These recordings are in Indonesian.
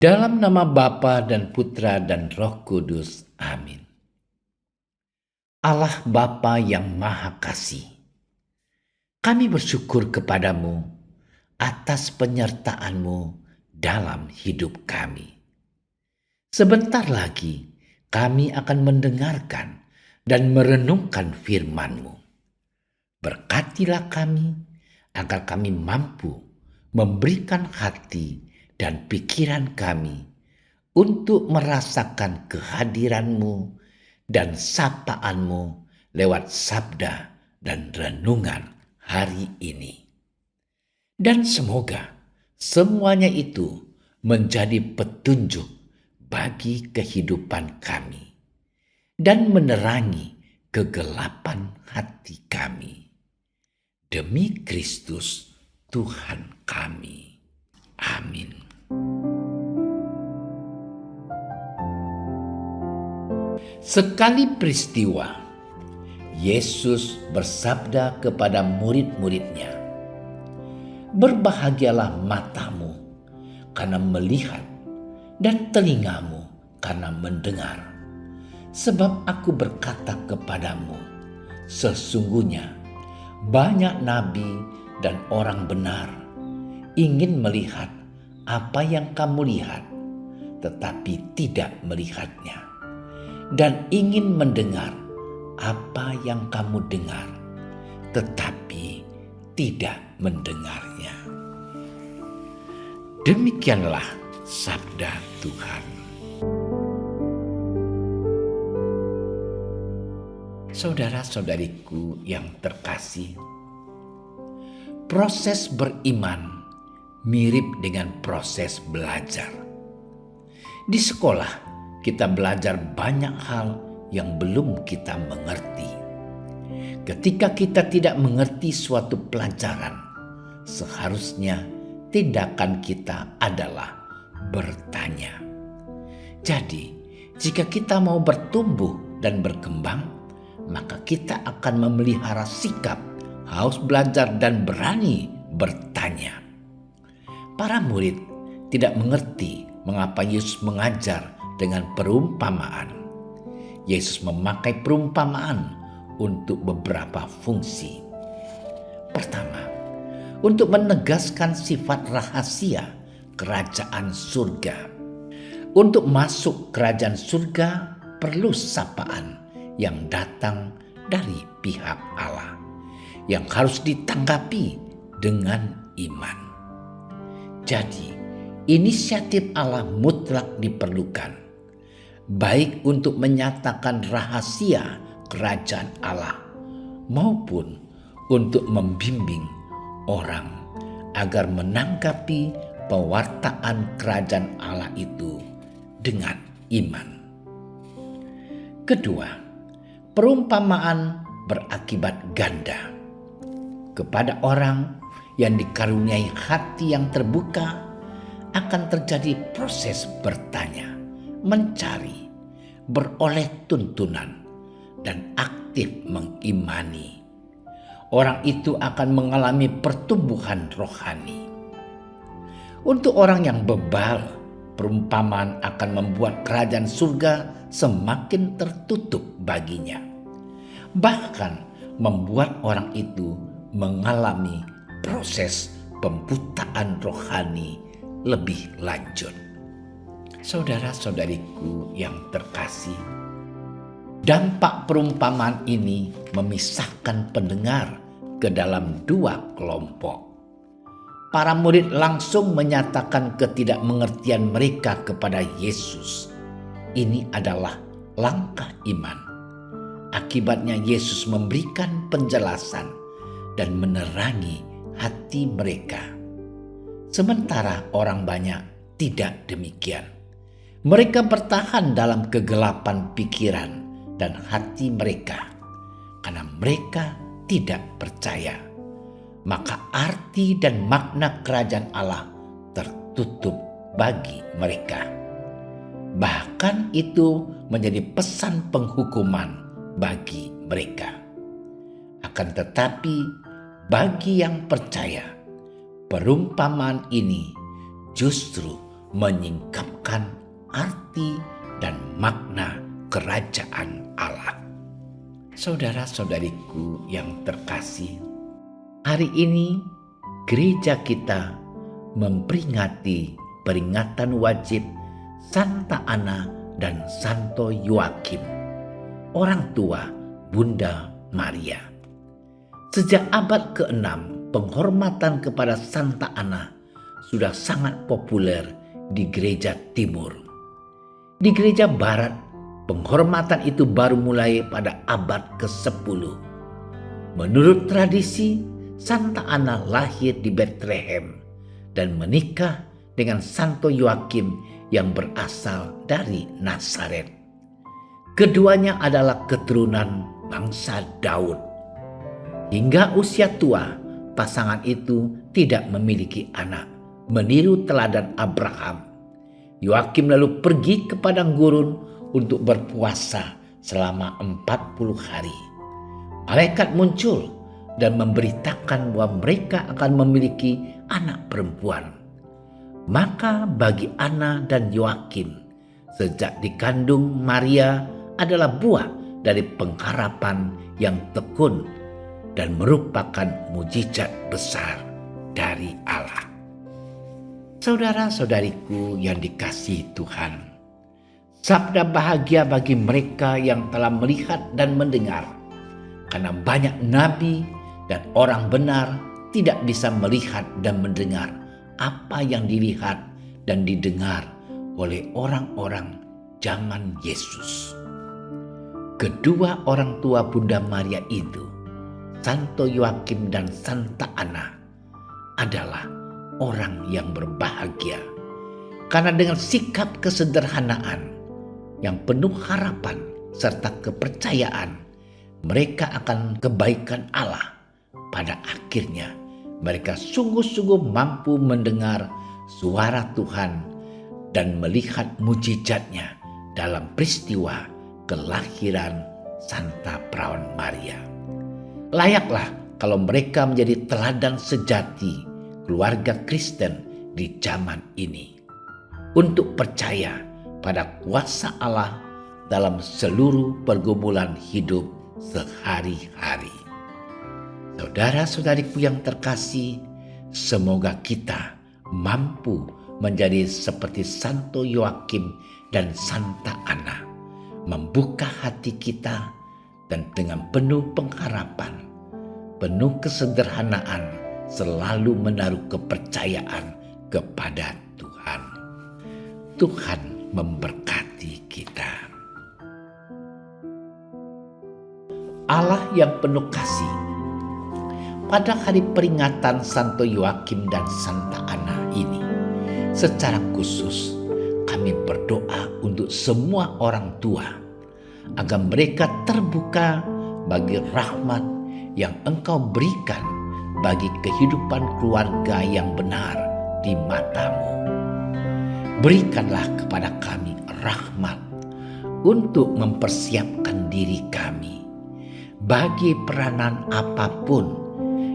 Dalam nama Bapa dan Putra dan Roh Kudus. Amin. Allah Bapa yang Maha Kasih, kami bersyukur kepadamu atas penyertaan-Mu dalam hidup kami. Sebentar lagi kami akan mendengarkan dan merenungkan firman-Mu. Berkatilah kami agar kami mampu memberikan hati dan pikiran kami untuk merasakan kehadiran-Mu dan sapaan-Mu lewat sabda dan renungan hari ini. Dan semoga semuanya itu menjadi petunjuk bagi kehidupan kami dan menerangi kegelapan hati kami. Demi Kristus Tuhan kami. Amin. Sekali peristiwa, Yesus bersabda kepada murid-muridnya, "Berbahagialah matamu karena melihat dan telingamu karena mendengar. Sebab aku berkata kepadamu, sesungguhnya banyak nabi dan orang benar ingin melihat apa yang kamu lihat, tetapi tidak melihatnya, dan ingin mendengar apa yang kamu dengar, tetapi tidak mendengarnya." Demikianlah sabda Tuhan. Saudara-saudariku yang terkasih, proses beriman mirip dengan proses belajar. Di sekolah, kita belajar banyak hal yang belum kita mengerti. Ketika kita tidak mengerti suatu pelajaran, seharusnya tindakan kita adalah bertanya. Jadi, jika kita mau bertumbuh dan berkembang, maka kita akan memelihara sikap haus belajar dan berani bertanya. Para murid tidak mengerti mengapa Yesus mengajar dengan perumpamaan. Yesus memakai perumpamaan untuk beberapa fungsi. Pertama, untuk menegaskan sifat rahasia kerajaan surga. Untuk masuk kerajaan surga perlu sapaan yang datang dari pihak Allah, yang harus ditanggapi dengan iman. Jadi, inisiatif Allah mutlak diperlukan, baik untuk menyatakan rahasia kerajaan Allah maupun untuk membimbing orang agar menanggapi pewartaan kerajaan Allah itu dengan iman. Kedua, perumpamaan berakibat ganda. Kepada orang yang dikaruniai hati yang terbuka akan terjadi proses bertanya, mencari, beroleh tuntunan, dan aktif mengimani. Orang itu akan mengalami pertumbuhan rohani. Untuk orang yang bebal, perumpamaan akan membuat kerajaan surga semakin tertutup baginya. Bahkan membuat orang itu mengalami proses pembutaan rohani lebih lanjut. Saudara-saudariku yang terkasih, dampak perumpamaan ini memisahkan pendengar ke dalam dua kelompok. Para murid langsung menyatakan ketidakmengertian mereka kepada Yesus. Ini adalah langkah iman. Akibatnya Yesus memberikan penjelasan dan menerangi hati mereka. Sementara orang banyak tidak demikian. Mereka bertahan dalam kegelapan pikiran dan hati mereka karena mereka tidak percaya. Maka arti dan makna kerajaan Allah tertutup bagi mereka. Bahkan itu menjadi pesan penghukuman bagi mereka. Akan tetapi bagi yang percaya, perumpamaan ini justru menyingkapkan arti dan makna kerajaan Allah. Saudara-saudariku yang terkasih, hari ini gereja kita memperingati peringatan wajib Santa Ana dan Santo Yoakim, orang tua Bunda Maria. Sejak abad ke-6, penghormatan kepada Santa Ana sudah sangat populer di gereja timur. Di gereja barat, penghormatan itu baru mulai pada abad ke-10. Menurut tradisi, Santa Ana lahir di Bethlehem dan menikah dengan Santo Yoakim yang berasal dari Nazaret. Keduanya adalah keturunan bangsa Daud. Hingga usia tua, pasangan itu tidak memiliki anak, meniru teladan Abraham. Yoakim lalu pergi ke padang gurun untuk berpuasa selama 40 hari. Malaikat muncul dan memberitakan bahwa mereka akan memiliki anak perempuan. Maka bagi Ana dan Yoakim, sejak dikandung Maria adalah buah dari pengharapan yang tekun dan merupakan mujizat besar dari Allah. Saudara-saudariku yang dikasihi Tuhan, sabda bahagia bagi mereka yang telah melihat dan mendengar, karena banyak nabi dan orang benar tidak bisa melihat dan mendengar apa yang dilihat dan didengar oleh orang-orang zaman Yesus. Kedua orang tua Bunda Maria itu, Santo Yoakim dan Santa Ana, adalah orang yang berbahagia karena dengan sikap kesederhanaan yang penuh harapan serta kepercayaan mereka akan kebaikan Allah. Pada akhirnya mereka sungguh-sungguh mampu mendengar suara Tuhan dan melihat mujizatnya dalam peristiwa kelahiran Santa Perawan Maria. Layaklah kalau mereka menjadi teladan sejati keluarga Kristen di zaman ini untuk percaya pada kuasa Allah dalam seluruh pergumulan hidup sehari-hari. Saudara-saudariku yang terkasih, semoga kita mampu menjadi seperti Santo Yoakim dan Santa Ana, membuka hati kita dan dengan penuh pengharapan, penuh kesederhanaan, selalu menaruh kepercayaan kepada Tuhan. Tuhan memberkati kita. Allah yang penuh kasih, pada hari peringatan Santo Yoakim dan Santa Ana ini, secara khusus kami berdoa untuk semua orang tua agar mereka terbuka bagi rahmat yang Engkau berikan bagi kehidupan keluarga yang benar di mata-Mu. Berikanlah kepada kami rahmat untuk mempersiapkan diri kami bagi peranan apapun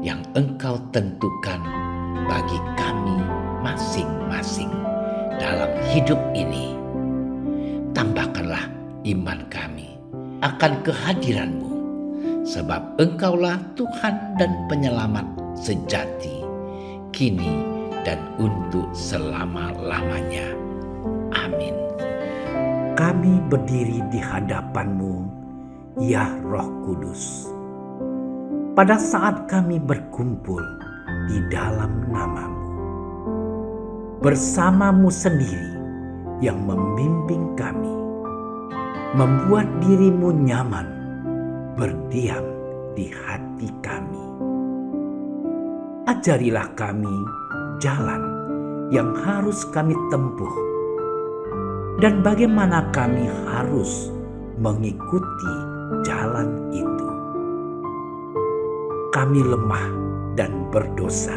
yang Engkau tentukan bagi kami masing-masing dalam hidup ini. Tambahkanlah iman kami akan kehadiran-Mu, sebab Engkaulah Tuhan dan Penyelamat sejati, kini dan untuk selama-lamanya. Amin. Kami berdiri di hadapan-Mu, ya Roh Kudus, pada saat kami berkumpul di dalam nama-Mu, bersama-Mu sendiri yang membimbing kami, membuat diri-Mu nyaman berdiam di hati kami. Ajarilah kami jalan yang harus kami tempuh dan bagaimana kami harus mengikuti jalan itu. Kami lemah dan berdosa.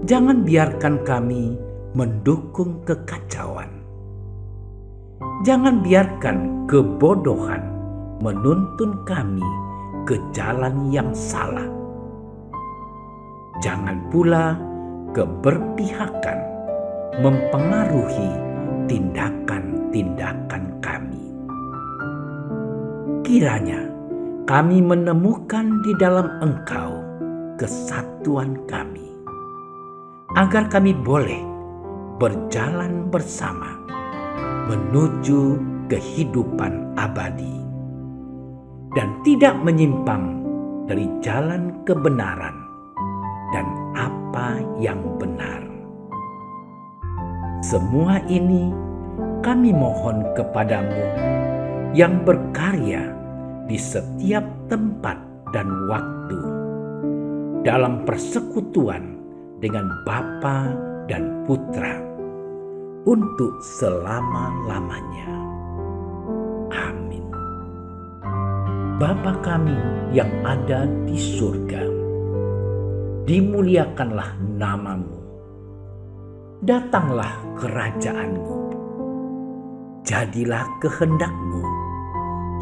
Jangan biarkan kami mendukung kekacauan. Jangan biarkan kebodohan menuntun kami ke jalan yang salah. Jangan pula keberpihakan mempengaruhi tindakan-tindakan kami. Kiranya kami menemukan di dalam Engkau kesatuan kami, agar kami boleh berjalan bersama menuju kehidupan abadi dan tidak menyimpang dari jalan kebenaran dan apa yang benar. Semua ini kami mohon kepadamu yang berkarya di setiap tempat dan waktu dalam persekutuan dengan Bapa dan Putra untuk selama-lamanya. Amin. Bapa kami yang ada di surga, dimuliakanlah namamu. Datanglah kerajaan-Mu. Jadilah kehendak-Mu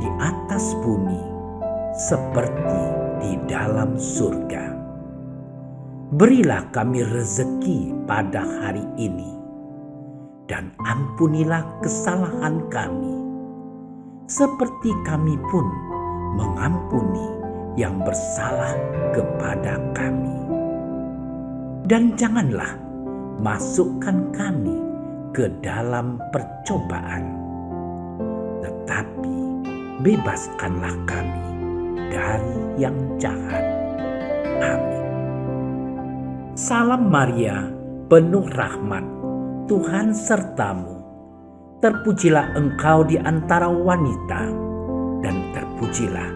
di atas bumi seperti di dalam surga. Berilah kami rezeki pada hari ini, dan ampunilah kesalahan kami, seperti kami pun mengampuni yang bersalah kepada kami. Dan janganlah masukkan kami ke dalam percobaan, tetapi bebaskanlah kami dari yang jahat. Amin. Salam Maria, penuh rahmat, Tuhan sertamu. Terpujilah engkau di antara wanita, dan terpujilah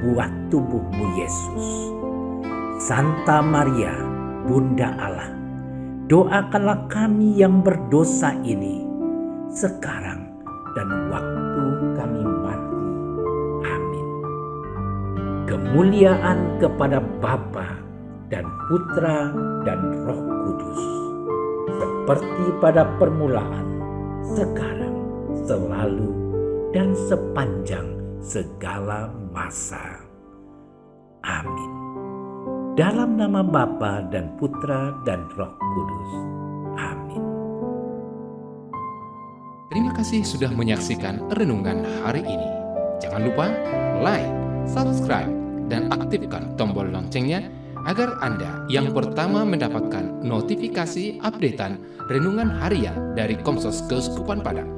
buah tubuhmu Yesus. Santa Maria, Bunda Allah, doakanlah kami yang berdosa ini, sekarang dan waktu kami mati. Amin. Kemuliaan kepada Bapa dan Putra dan Roh Kudus, seperti pada permulaan, sekarang, selalu, dan sepanjang segala masa. Amin. Dalam nama Bapa dan Putra dan Roh Kudus. Amin. Terima kasih sudah menyaksikan renungan hari ini. Jangan lupa like, subscribe, dan aktifkan tombol loncengnya agar Anda yang pertama mendapatkan notifikasi updatean renungan harian dari Komsos Keuskupan Padang.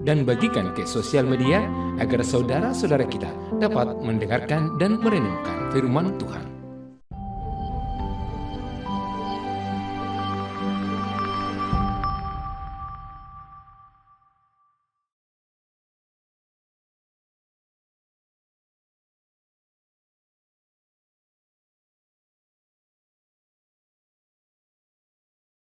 Dan bagikan ke sosial media agar saudara-saudara kita dapat mendengarkan dan merenungkan firman Tuhan.